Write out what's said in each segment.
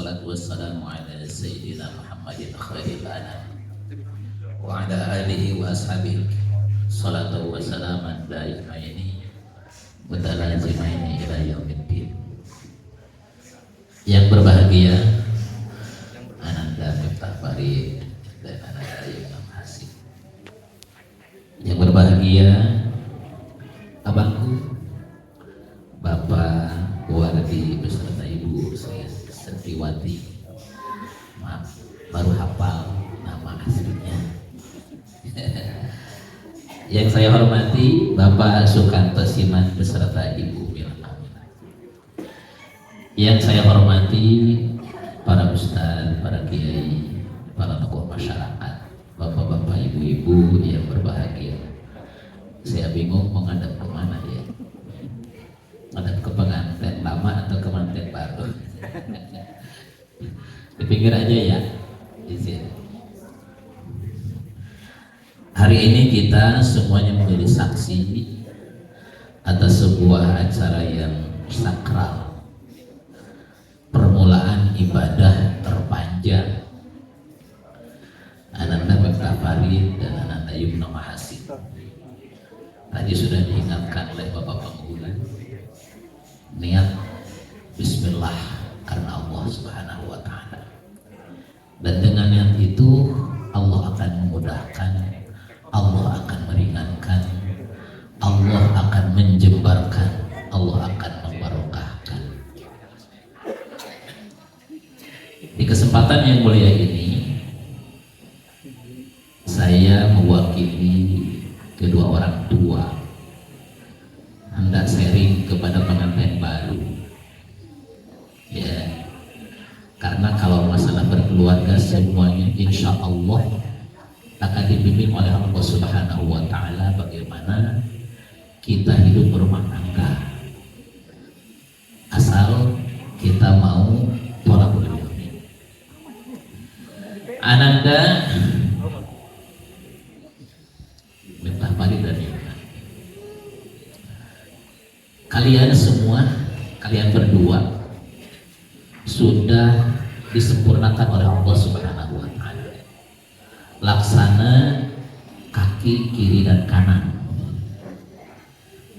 wassalatu wassalamu ala sayyidina Muhammadin khairil anam wa ala alihi wa ashabihi salatu wassalaman daimaini mutalazimaini ila yaumiddin. Yang berbahagia Ananda Miftah Farid dan Ananda Yumna Mahasib. Yang berbahagia abangku Bapak Wardi beserta Ibu saya Setiwati. Maaf, baru hafal nama aslinya. Yang saya hormati Bapak Sukanto Siman beserta Ibu Mila. Yang saya hormati para ustaz, para kiai, para tokoh masyarakat, bapak-bapak, ibu-ibu yang berbahagia. Saya bingung menghadap kemana ya? Menghadap ke pengantin lama atau ke pengantin baru? Di pinggir aja ya, di sini. Hari ini kita semuanya menjadi saksi atas sebuah acara yang sakral, permulaan ibadah terpanjang Ananda Miftah Farid dan Ananda Yumna Mahasib. Tadi sudah diingatkan oleh Bapak Penghulu, niat Bismillah karena Allah Subhanahu wa Ta'ala, dan dengan niat itu Allah akan memudahkan, Allah akan meringankan, Allah akan menjembarkan, Allah akan membarokahkan. Di kesempatan yang mulia ini saya mewakili kedua orang tua hendak sharing kepada pengantin baru ya, karena kalau masalah berkeluarga semuanya insya Allah akan dibimbing oleh Allah Subhanahu wa Ta'ala bagaimana kita hidup berumah tangga, asal kita mau tholaqul yamin. Ananda Miftah Farid dan Yumna, kalian semua, kalian berdua sudah disempurnakan oleh Allah Subhanahu wa Ta'ala. Laksana kaki kiri dan kanan,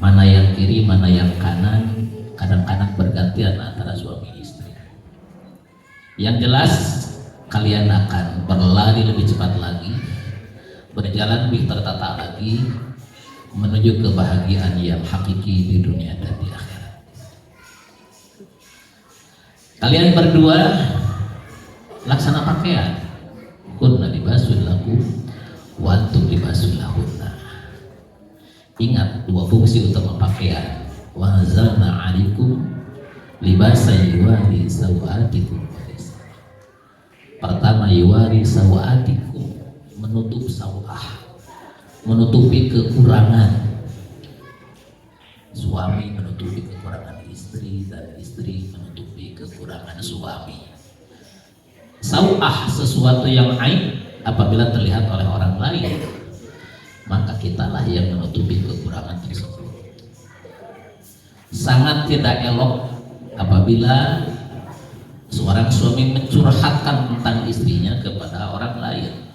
mana yang kiri mana yang kanan, kadang-kadang bergantian antara suami istri. Yang jelas kalian akan berlari lebih cepat lagi, berjalan lebih tertata lagi menuju kebahagiaan yang hakiki di dunia dan di akhirat. Kalian berdua laksana pakaian, kunna libasul lakum wa antum libasul lahunna. Ingat dua fungsi utama pakaian. Wa anzalna 'alaikum libasan yuwari sawatikum. Pertama, yuwari sawatikum, menutup sawah, menutupi kekurangan suami, menutupi kekurangan istri, dan istri menutupi kekurangan suami. Sawah sesuatu yang aib apabila terlihat oleh orang lain, maka kitalah yang menutupi kekurangan tersebut. Sangat tidak elok apabila seorang suami mencurhatkan tentang istrinya kepada orang lain,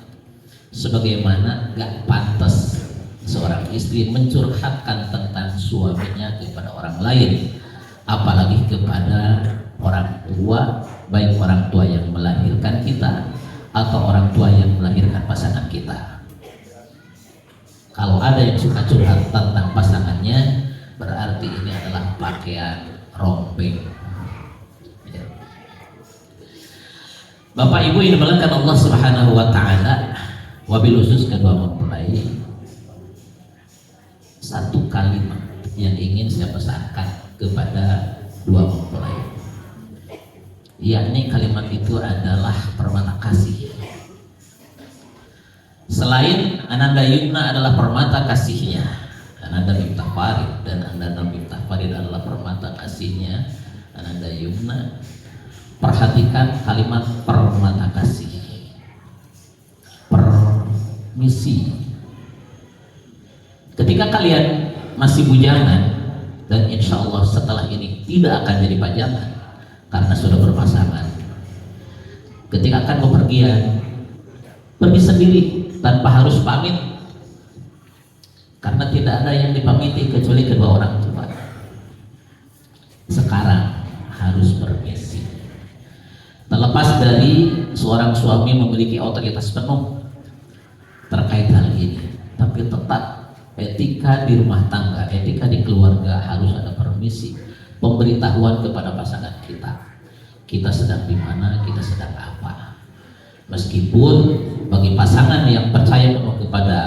sebagaimana gak pantas seorang istri mencurhatkan tentang suaminya kepada orang lain, apalagi kepada orang tua, baik orang tua yang melahirkan kita atau orang tua yang melahirkan pasangan kita. Kalau ada yang suka curhat tentang pasangannya, berarti ini adalah pakaian rompeng. Bapak Ibu yang dimuliakan Allah Subhanahu wa Ta'ala, wabil khusus kedua mempelai, satu kalimat yang ingin saya pesankan kepada dua mempelai, yakni kalimat itu adalah permata kasih. Selain Ananda Yumna adalah permata kasihnya Ananda Miftah Farid, dan Ananda Miftah Farid adalah permata kasihnya Ananda Yumna, perhatikan kalimat permata kasih, permisi. Ketika kalian masih bujangan, dan insya Allah setelah ini tidak akan jadi pajangan karena sudah berpasangan, ketika akan bepergian, pergi sendiri tanpa harus pamit, karena tidak ada yang dipamiti kecuali kedua orang tua. Sekarang harus permisi. Terlepas dari seorang suami memiliki otoritas penuh terkait hal ini, tapi tetap etika di rumah tangga, etika di keluarga harus ada permisi, pemberitahuan kepada pasangan kita. Kita sedang di mana, kita sedang apa. Meskipun bagi pasangan yang percaya penuh kepada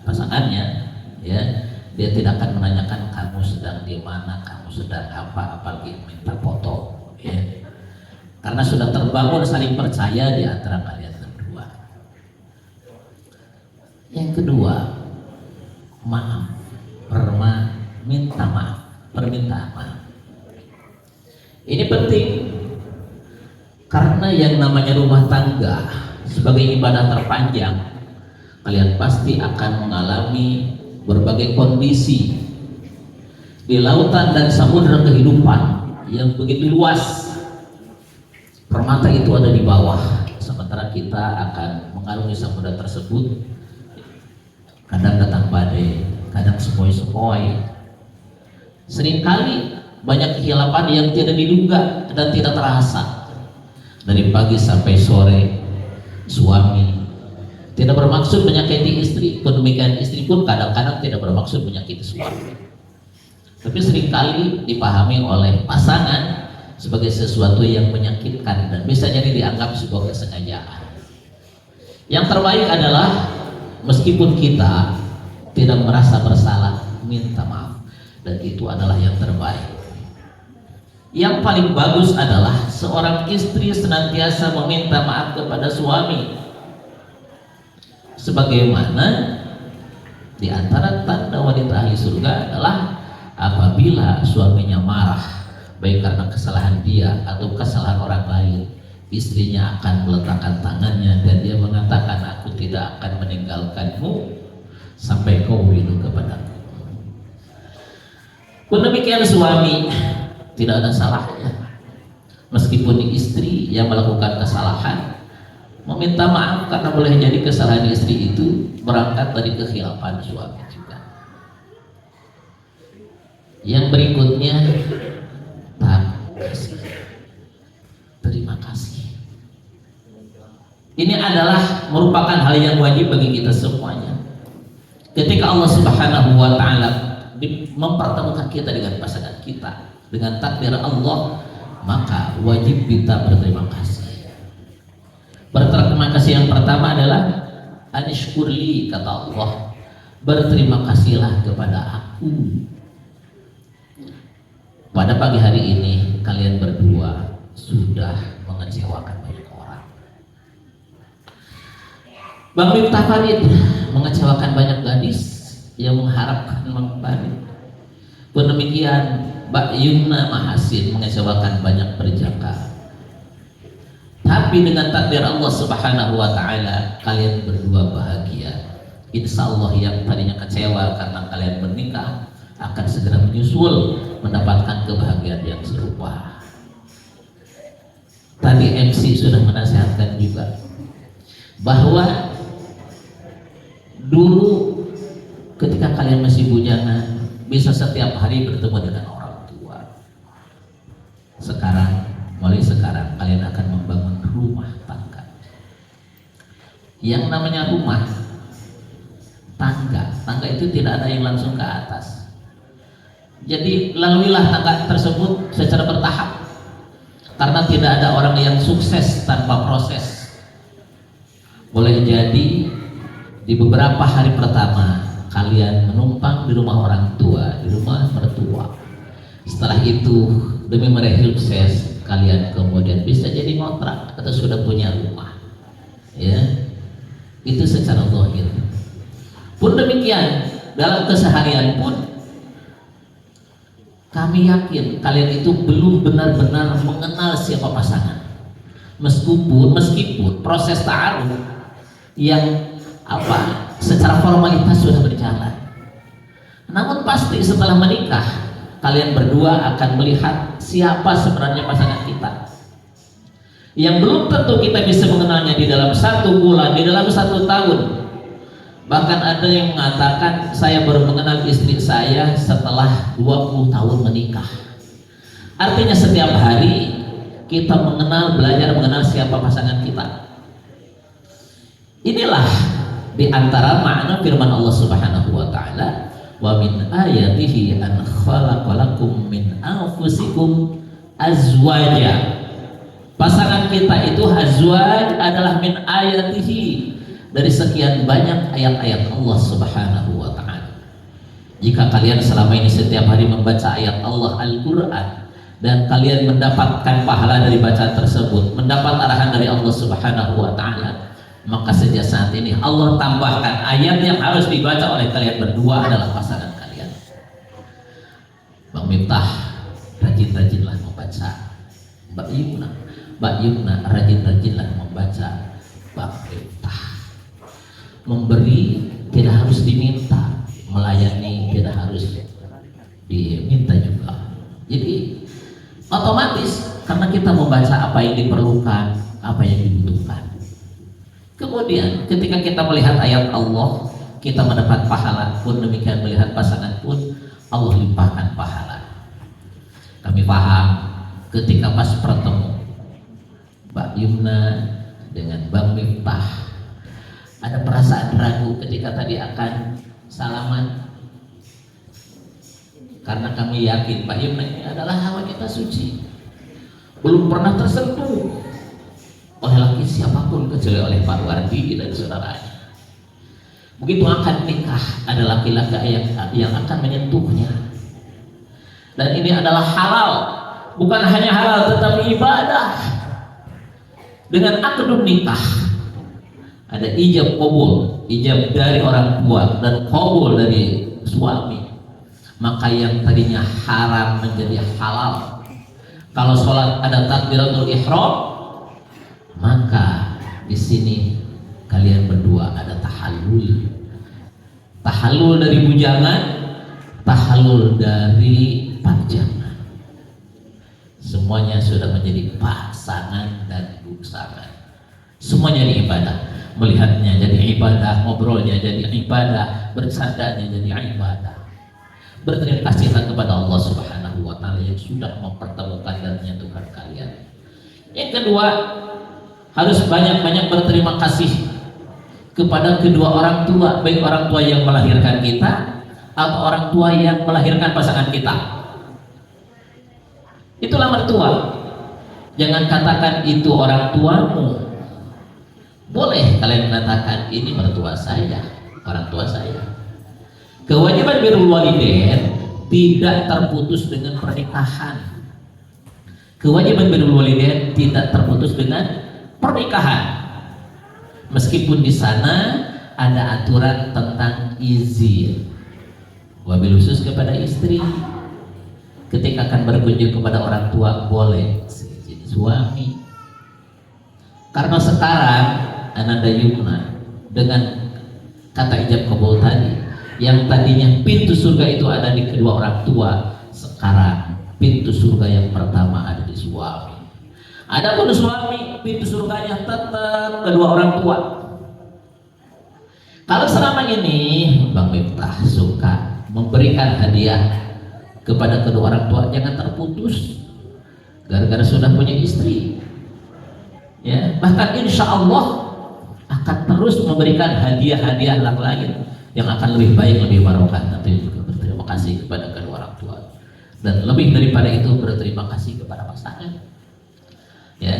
pasangannya, ya, dia tidak akan menanyakan kamu sedang di mana, kamu sedang apa, apalagi minta foto, ya. Karena sudah terbangun saling percaya di antara kalian berdua. Yang kedua, maaf, minta maaf, permintaan maaf. Ini penting karena yang namanya rumah tangga sebagai ibadah terpanjang, kalian pasti akan mengalami berbagai kondisi di lautan dan samudera kehidupan yang begitu luas. Permata itu ada di bawah, sementara kita akan mengarungi samudera tersebut. Kadang datang badai, kadang sepoi-sepoi. Seringkali banyak kehilapan yang tidak diduga dan tidak terasa. Dari pagi sampai sore, suami tidak bermaksud menyakiti istri, demikian istri pun kadang-kadang tidak bermaksud menyakiti suami. Tapi seringkali dipahami oleh pasangan sebagai sesuatu yang menyakitkan dan bisa jadi dianggap sebuah kesengajaan. Yang terbaik adalah meskipun kita tidak merasa bersalah, minta maaf, dan itu adalah yang terbaik. Yang paling bagus adalah seorang istri senantiasa meminta maaf kepada suami. Sebagaimana di antara tanda wanita ahli surga adalah apabila suaminya marah, baik karena kesalahan dia atau kesalahan orang lain, istrinya akan meletakkan tangannya dan dia mengatakan, aku tidak akan meninggalkanmu sampai kau rindu kepadaku. Pun demikian suami tidak ada salahnya, meskipun istri yang melakukan kesalahan meminta maaf, karena boleh jadi kesalahan istri itu berangkat dari kekhilafan suami juga. Yang berikutnya, terima kasih. Ini adalah merupakan hal yang wajib bagi kita semuanya. Ketika Allah Subhanahu wa taala mempertemukan kita dengan pasangan kita dengan takdir Allah, maka wajib kita berterima kasih. Berterima kasih yang pertama adalah anishkurli, kata Allah, berterima kasihlah kepada aku. Pada pagi hari ini kalian berdua sudah mengecewakan banyak orang. Bang Miftah Farid mengecewakan banyak gadis yang mengharapkan Bang Farid. Pun demikian Mbak Yumna Mahasin mengecewakan banyak perjaka. Tapi dengan takdir Allah Subhanahu wa taala kalian berdua bahagia. Insya Allah yang tadinya kecewa karena kalian menikah akan segera menyusul mendapatkan kebahagiaan yang serupa. Tadi MC sudah menasihatkan juga bahwa dulu ketika kalian masih bujangan bisa setiap hari bertemu dengan orang tua. Sekarang, mulai sekarang kalian akan membangun rumah tangga. Yang namanya rumah tangga, tangga itu tidak ada yang langsung ke atas. Jadi laluilah tangga tersebut secara bertahap, karena tidak ada orang yang sukses tanpa proses. Boleh jadi di beberapa hari pertama kalian menumpang di rumah orang tua, di rumah mertua. Setelah itu demi meraih sukses, kalian kemudian bisa jadi ngontrak atau sudah punya rumah, ya. Itu secara zahir. Pun demikian dalam keseharian pun kami yakin kalian itu belum benar-benar mengenal siapa pasangan. Meskipun proses ta'aruf yang secara formalitas sudah berjalan, namun pasti setelah menikah kalian berdua akan melihat siapa sebenarnya pasangan kita. yang belum tentu kita bisa mengenalnya di dalam 1 bulan, di dalam 1 tahun. Bahkan ada yang mengatakan saya baru mengenal istri saya setelah 20 tahun menikah. Artinya setiap hari kita belajar mengenal siapa pasangan kita. Inilah di antara makna firman Allah Subhanahu wa taala, wa min ayatihi an khalaqalakum min anfusikum azwaja. Pasangan kita itu azwaj adalah min ayatihi, dari sekian banyak ayat-ayat Allah Subhanahu wa taala. Jika kalian selama ini setiap hari membaca ayat Allah Al-Qur'an dan kalian mendapatkan pahala dari bacaan tersebut, mendapat arahan dari Allah Subhanahu wa taala, maka sejak saat ini Allah tambahkan ayat yang harus dibaca oleh kalian berdua adalah pasangan kalian. Bang Miftah, rajin-rajinlah membaca. Mbak Yumna, rajin-rajinlah membaca. Bang Miftah, memberi tidak harus diminta, melayani tidak harus diminta juga. Jadi otomatis karena kita membaca apa yang diperlukan, apa yang dibutuhkan. Kemudian ketika kita melihat ayat Allah, kita mendapat pahala, pun demikian melihat pasangan pun Allah limpahkan pahala. Kami paham ketika pas bertemu Mbak Yumna dengan Bang Miftah, ada perasaan ragu ketika tadi akan salaman, karena kami yakin Mbak Yumna ini adalah wanita suci, belum pernah tersentuh oleh laki siapapun kecuali oleh Pak Wardi dan saudaranya. Begitu akan nikah, ada laki-laki yang akan menyentuhnya, dan ini adalah halal. Bukan hanya halal tetapi ibadah. Dengan akad nikah ada ijab qabul, ijab dari orang tua dan qabul dari suami. Maka yang tadinya haram menjadi halal. Kalau sholat ada takbiratul ihram, maka di sini kalian berdua ada tahallul. Tahallul dari bujangan, tahallul dari pajangan. Semuanya sudah menjadi pasangan dan busangan. Semuanya jadi ibadah. Melihatnya jadi ibadah, ngobrolnya jadi ibadah, bersandanya jadi ibadah. Berterima kasihlah kepada Allah Subhanahu wa taala yang sudah mempertemukan dan menyatukan kalian. Yang kedua, harus banyak-banyak berterima kasih kepada kedua orang tua, baik orang tua yang melahirkan kita atau orang tua yang melahirkan pasangan kita. Itulah mertua. Jangan katakan itu orang tuamu. Boleh kalian mengatakan ini mertua saya, orang tua saya. Kewajiban birrul walidain tidak terputus dengan pernikahan. Kewajiban birrul walidain tidak terputus dengan pernikahan. Meskipun di sana ada aturan tentang izin, wabil khusus kepada istri. Ketika akan berkunjung kepada orang tua boleh izin suami. Karena sekarang Ananda Yumna dengan kata ijab qabul tadi, yang tadinya pintu surga itu ada di kedua orang tua, sekarang pintu surga yang pertama ada di suami. Adapun suami, pintu surganya tetap kedua orang tua. Kalau selama ini Bang Miftah suka memberikan hadiah kepada kedua orang tua, jangan terputus gara-gara sudah punya istri. Ya, bahkan insya Allah akan terus memberikan hadiah-hadiah yang lain yang akan lebih baik, lebih barokah. Nanti juga berterima kasih kepada kedua orang tua, dan lebih daripada itu berterima kasih kepada pasangan. Ya,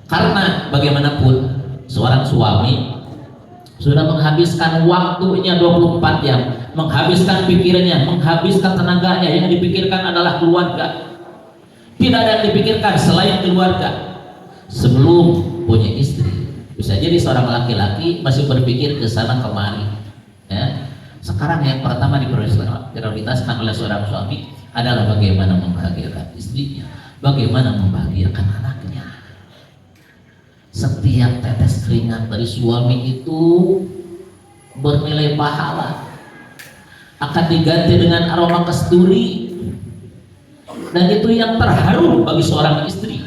karena bagaimanapun seorang suami sudah menghabiskan waktunya 24 jam, menghabiskan pikirannya, menghabiskan tenaganya, yang dipikirkan adalah keluarga. Tidak ada yang dipikirkan selain keluarga. Sebelum punya istri, bisa jadi seorang laki-laki masih berpikir ke sana kemari. Ya. Sekarang yang pertama diprioritaskan oleh seorang suami adalah bagaimana membahagiakan istrinya, bagaimana membahagiakan anaknya. Setiap tetes keringat dari suami itu bernilai pahala, akan diganti dengan aroma kasturi, dan itu yang terharu bagi seorang istri.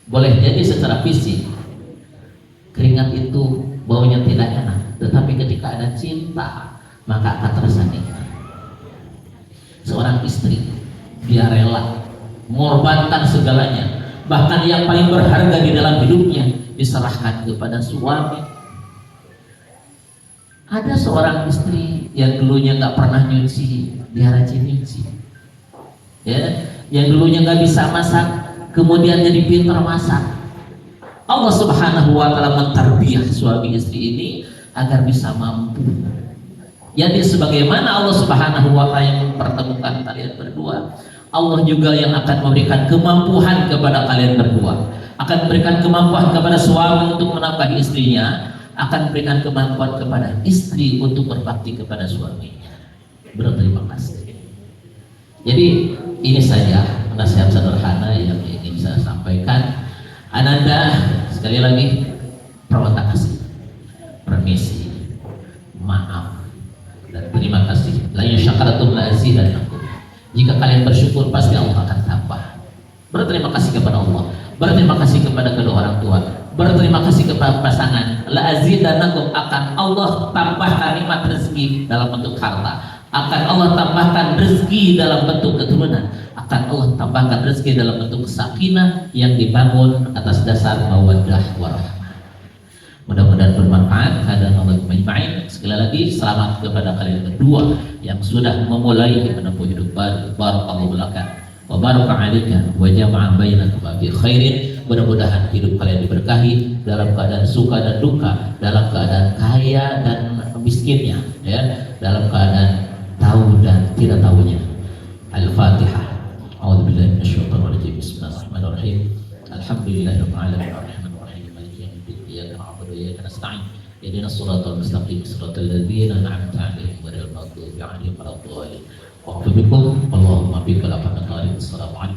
Boleh jadi secara fisik keringat itu baunya tidak enak, tetapi ketika ada cinta maka akan terasa nikmat. Seorang istri dia rela mengorbankan segalanya, bahkan yang paling berharga di dalam hidupnya diserahkan kepada suami. Ada seorang istri yang dulunya nggak pernah nyuci, dia rajin nyuci, ya, yang dulunya nggak bisa masak kemudian jadi pintar masak. Allah Subhanahu wa taala mentarbiyah suami istri ini agar bisa mampu. Jadi sebagaimana Allah Subhanahu wa taala yang mempertemukan kalian berdua, Allah juga yang akan memberikan kemampuan kepada kalian berdua, akan memberikan kemampuan kepada suami untuk menafkahi istrinya, akan memberikan kemampuan kepada istri untuk berbakti kepada suaminya. Berterima kasih. Jadi ini saja nasihat sederhana yang ingin saya sampaikan. Ananda, sekali lagi permintaan kasih, permisi, maaf, dan terima kasih. La in syakaratum la azidannakum. Jika kalian bersyukur pasti Allah akan tambah. Berterima kasih kepada Allah, berterima kasih kepada kedua orang tua, berterima kasih kepada pasangan. La azidannakum, akan Allah tambahkan nikmat rezeki dalam bentuk harta, akan Allah tambahkan rezeki dalam bentuk keturunan, akan Allah tambahkan rezeki dalam bentuk sakinah yang dibangun atas dasar mawaddah warahmah. Mudah-mudahan bermanfaat. Hadana Allah majma'in. Sekali lagi selamat kepada kalian berdua yang sudah memulai menempuh hidup baru. Barakallahu laka wa baraka 'alaika wa jama'a bainakum fi khairin. Mudah-mudahan hidup kalian diberkahi dalam keadaan suka dan duka, dalam keadaan kaya dan miskinnya, ya, dalam keadaan tahu dan tidak tahunya. Al-Fatihah. A'udzubillahi minasyaitonir rajim. Bismillahirrahmanirrahim. Alhamdulillahirabbil alamin arrahmanir rahim maliki yaumiddin iyyaka na'budu wa iyyaka nasta'in ihdinas siratal mustaqim siratal ladzina an'amta 'alaihim ghairil maghdubi 'alaihim waladdallin. Wa bikum Allahumma bika la Assalamualaikum.